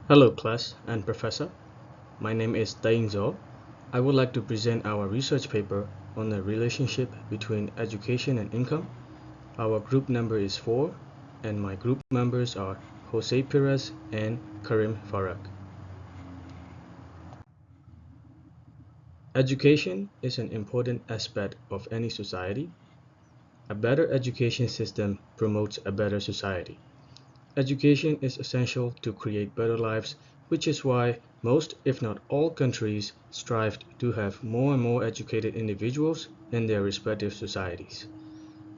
Hello class and professor, my name is Daing Zhou. I would like to present our research paper on the relationship between education and income. Our group number is 4 and my group members are Jose Perez and Karim Farag. Education is an important aspect of any society. A better education system promotes a better society. Education is essential to create better lives, which is why most, if not all, countries strive to have more and more educated individuals in their respective societies.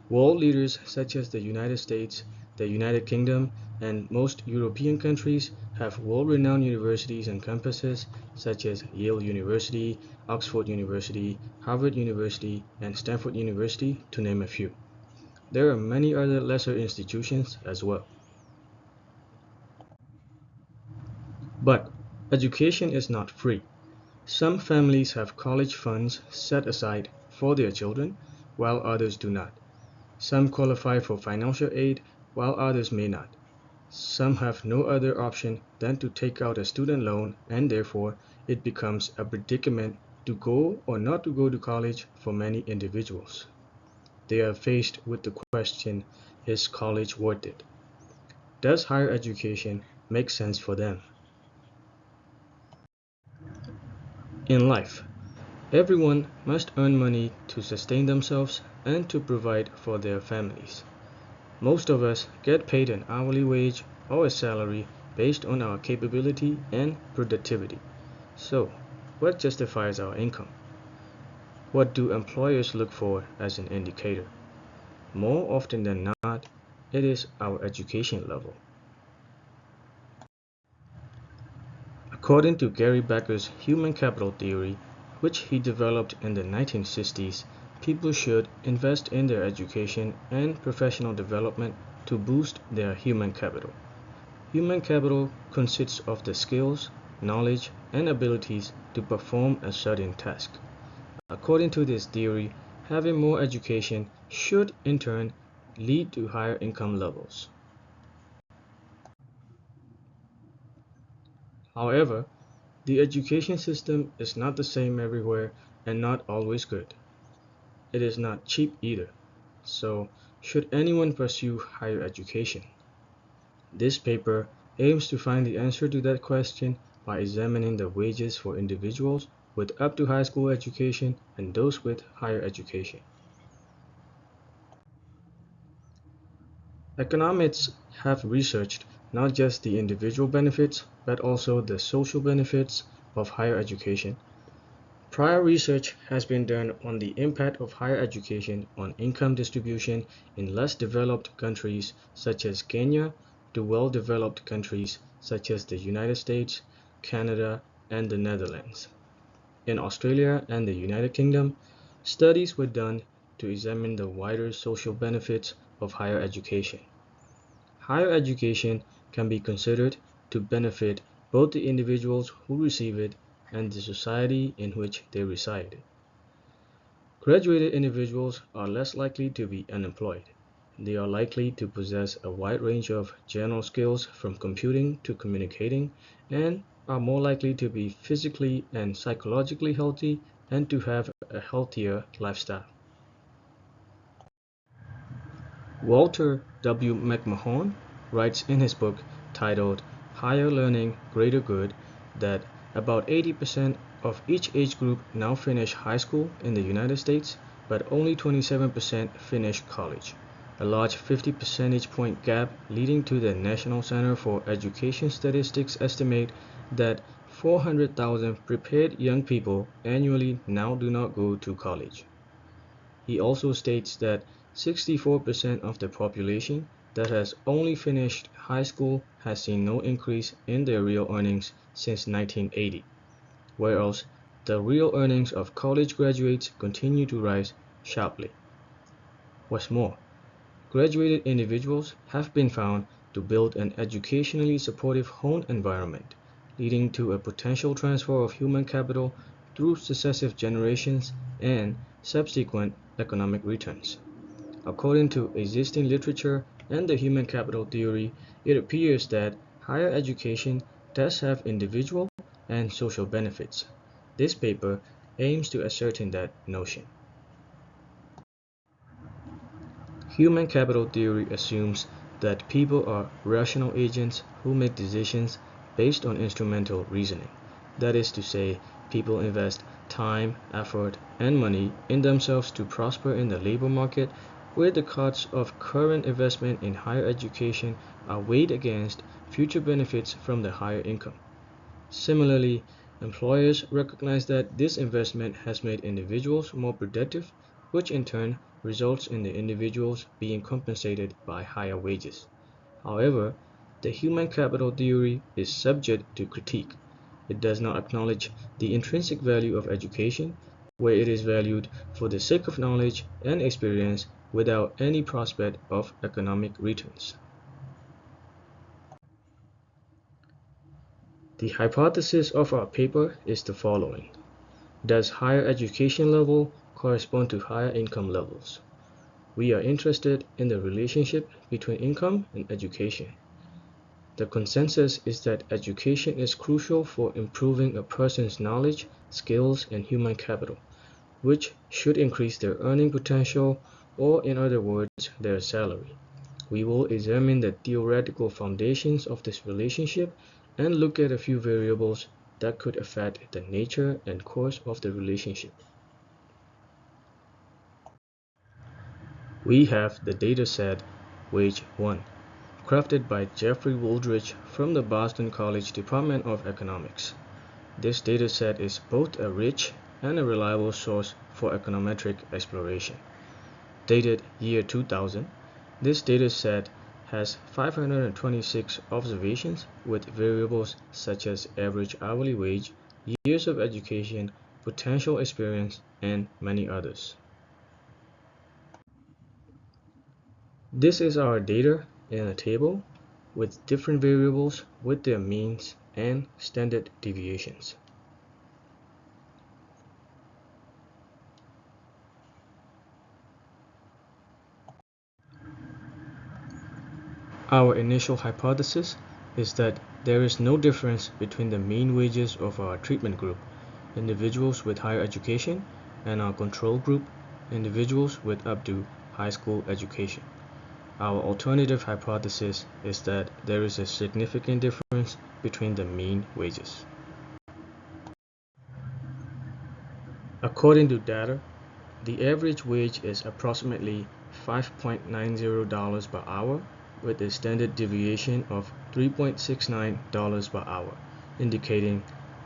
World leaders such as the United States, the United Kingdom, and most European countries have world-renowned universities and campuses such as Yale University, Oxford University, Harvard University, and Stanford University, to name a few. There are many other lesser institutions as well. But education is not free. Some families have college funds set aside for their children, while others do not. Some qualify for financial aid, while others may not. Some have no other option than to take out a student loan, and therefore it becomes a predicament to go or not to go to college for many individuals. They are faced with the question, is college worth it? Does higher education make sense for them? In life, everyone must earn money to sustain themselves and to provide for their families. Most of us get paid an hourly wage or a salary based on our capability and productivity. So, what justifies our income? What do employers look for as an indicator? More often than not, it is our education level. According to Gary Becker's human capital theory, which he developed in the 1960s, people should invest in their education and professional development to boost their human capital. Human capital consists of the skills, knowledge, and abilities to perform a certain task. According to this theory, having more education should in turn lead to higher income levels. However, the education system is not the same everywhere and not always good. It is not cheap either. So, should anyone pursue higher education? This paper aims to find the answer to that question by examining the wages for individuals with up to high school education and those with higher education. Economists have researched not just the individual benefits but also the social benefits of higher education. Prior research has been done on the impact of higher education on income distribution in less developed countries such as Kenya to well-developed countries such as the United States, Canada, and the Netherlands. In Australia and the United Kingdom, studies were done to examine the wider social benefits of higher education. Higher education can be considered to benefit both the individuals who receive it and the society in which they reside. Graduated individuals are less likely to be unemployed. They are likely to possess a wide range of general skills from computing to communicating and are more likely to be physically and psychologically healthy and to have a healthier lifestyle. Walter W. McMahon writes in his book titled Higher Learning, Greater Good that about 80% of each age group now finish high school in the United States, but only 27% finish college, a large 50 percentage point gap leading to the National Center for Education Statistics estimate that 400,000 prepared young people annually now do not go to college. He also states that 64% of the population that has only finished high school has seen no increase in their real earnings since 1980, whereas the real earnings of college graduates continue to rise sharply. What's more, graduated individuals have been found to build an educationally supportive home environment, leading to a potential transfer of human capital through successive generations and subsequent economic returns. According to existing literature and the human capital theory, it appears that higher education tests have individual and social benefits. This paper aims to ascertain that notion. Human capital theory assumes that people are rational agents who make decisions based on instrumental reasoning. That is to say, people invest time, effort, and money in themselves to prosper in the labor market, where the costs of current investment in higher education are weighed against future benefits from the higher income. Similarly, employers recognize that this investment has made individuals more productive, which in turn results in the individuals being compensated by higher wages. However, the human capital theory is subject to critique. It does not acknowledge the intrinsic value of education, where it is valued for the sake of knowledge and experience without any prospect of economic returns. The hypothesis of our paper is the following. Does higher education level correspond to higher income levels? We are interested in the relationship between income and education. The consensus is that education is crucial for improving a person's knowledge, skills, and human capital, which should increase their earning potential, or in other words, their salary. We will examine the theoretical foundations of this relationship and look at a few variables that could affect the nature and course of the relationship. We have the dataset Wage 1, crafted by Jeffrey Wooldridge from the Boston College Department of Economics. This dataset is both a rich and a reliable source for econometric exploration. Dated year 2000, this dataset has 526 observations with variables such as average hourly wage, years of education, potential experience, and many others. This is our data in a table with different variables with their means and standard deviations. Our initial hypothesis is that there is no difference between the mean wages of our treatment group, individuals with higher education, and our control group, individuals with up to high school education. Our alternative hypothesis is that there is a significant difference between the mean wages. According to data, the average wage is approximately $5.90 per hour with a standard deviation of $3.69 per hour, indicating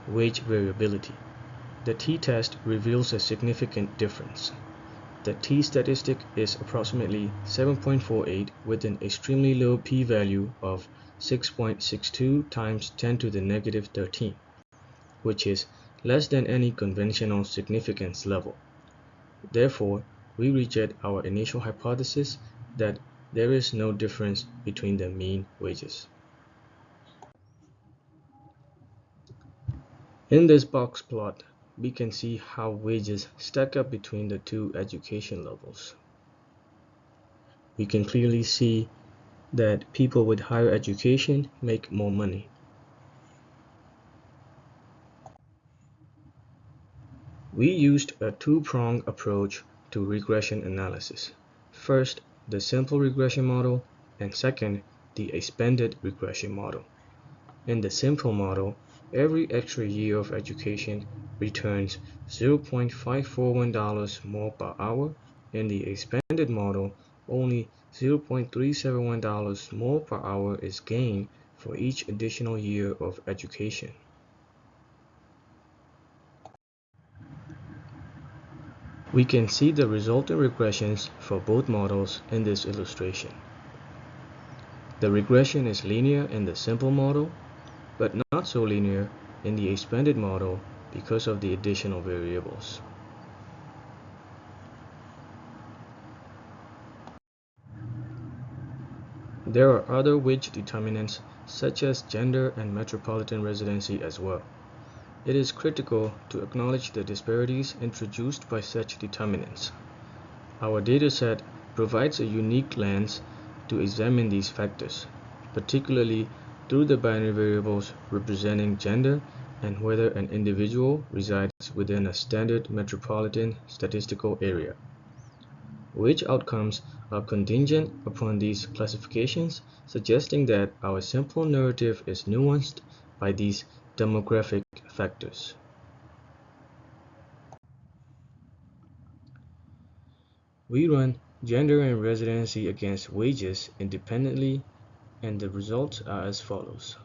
wage variability. The t-test reveals a significant difference. The t-statistic is approximately 7.48 with an extremely low p-value of 6.62 times 10 to the negative 13, which is less than any conventional significance level. Therefore, we reject our initial hypothesis that there is no difference between the mean wages. In this box plot, we can see how wages stack up between the two education levels. We can clearly see that people with higher education make more money. We used a two-pronged approach to regression analysis. First, the simple regression model, and second, the expanded regression model. In the simple model, every extra year of education returns $0.541 more per hour. In the expanded model, only $0.371 more per hour is gained for each additional year of education. We can see the resultant regressions for both models in this illustration. The regression is linear in the simple model, but not so linear in the expanded model because of the additional variables. There are other wage determinants such as gender and metropolitan residency as well. It is critical to acknowledge the disparities introduced by such determinants. Our dataset provides a unique lens to examine these factors, particularly through the binary variables representing gender and whether an individual resides within a standard metropolitan statistical area. Wage outcomes are contingent upon these classifications, suggesting that our simple narrative is nuanced by these demographic factors. We run gender and residency against wages independently, and the results are as follows.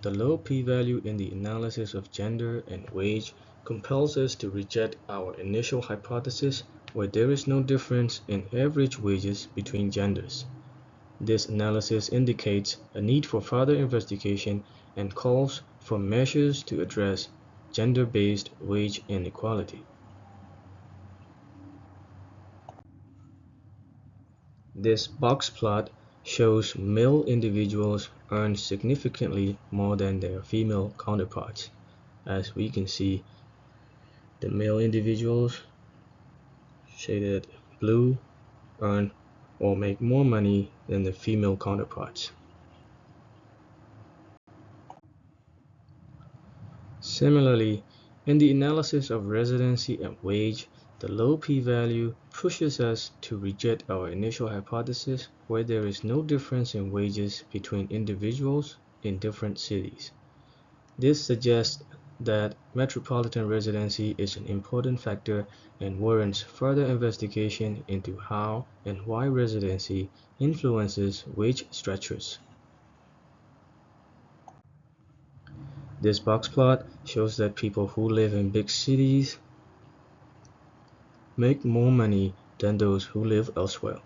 The low p-value in the analysis of gender and wage compels us to reject our initial hypothesis where there is no difference in average wages between genders. This analysis indicates a need for further investigation and calls for measures to address gender-based wage inequality. This box plot shows male individuals earn significantly more than their female counterparts. As we can see, the male individuals, shaded blue, earn or make more money than the female counterparts. Similarly, in the analysis of residency and wage, the low p-value pushes us to reject our initial hypothesis where there is no difference in wages between individuals in different cities. This suggests that metropolitan residency is an important factor and warrants further investigation into how and why residency influences wage structures. This box plot shows that people who live in big cities make more money than those who live elsewhere.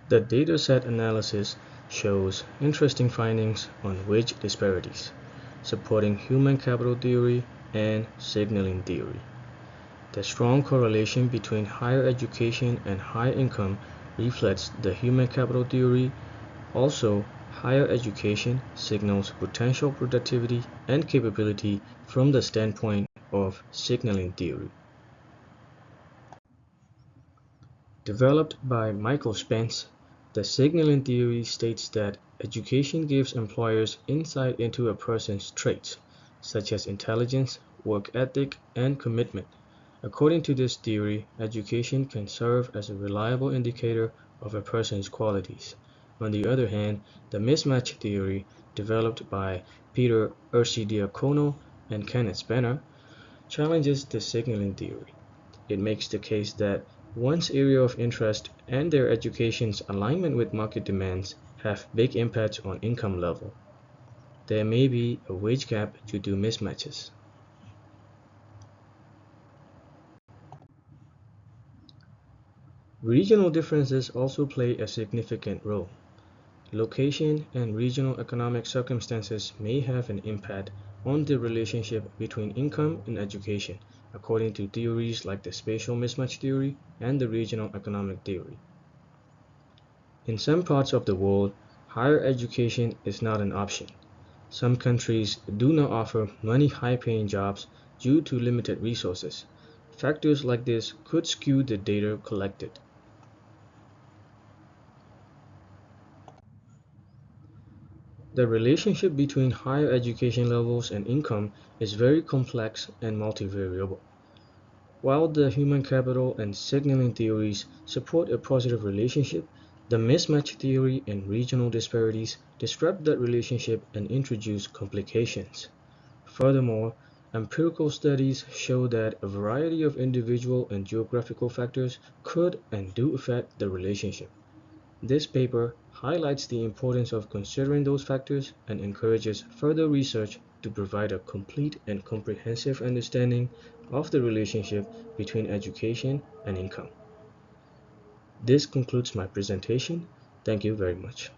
The dataset analysis shows interesting findings on wage disparities, supporting human capital theory and signaling theory. The strong correlation between higher education and high income reflects the human capital theory. Also, higher education signals potential productivity and capability from the standpoint of signaling theory. Developed by Michael Spence, the signaling theory states that education gives employers insight into a person's traits, such as intelligence, work ethic, and commitment. According to this theory, education can serve as a reliable indicator of a person's qualities. On the other hand, the mismatch theory, developed by Peter Ursidiakono and Kenneth Spanner, challenges the signaling theory. It makes the case that one's area of interest and their education's alignment with market demands have big impacts on income level. There may be a wage gap due to mismatches. Regional differences also play a significant role. Location and regional economic circumstances may have an impact on the relationship between income and education, according to theories like the spatial mismatch theory and the regional economic theory. In some parts of the world, higher education is not an option. Some countries do not offer many high-paying jobs due to limited resources. Factors like this could skew the data collected. The relationship between higher education levels and income is very complex and multivariable. While the human capital and signaling theories support a positive relationship, the mismatch theory and regional disparities disrupt that relationship and introduce complications. Furthermore, empirical studies show that a variety of individual and geographical factors could and do affect the relationship. This paper highlights the importance of considering those factors and encourages further research to provide a complete and comprehensive understanding of the relationship between education and income. This concludes my presentation. Thank you very much.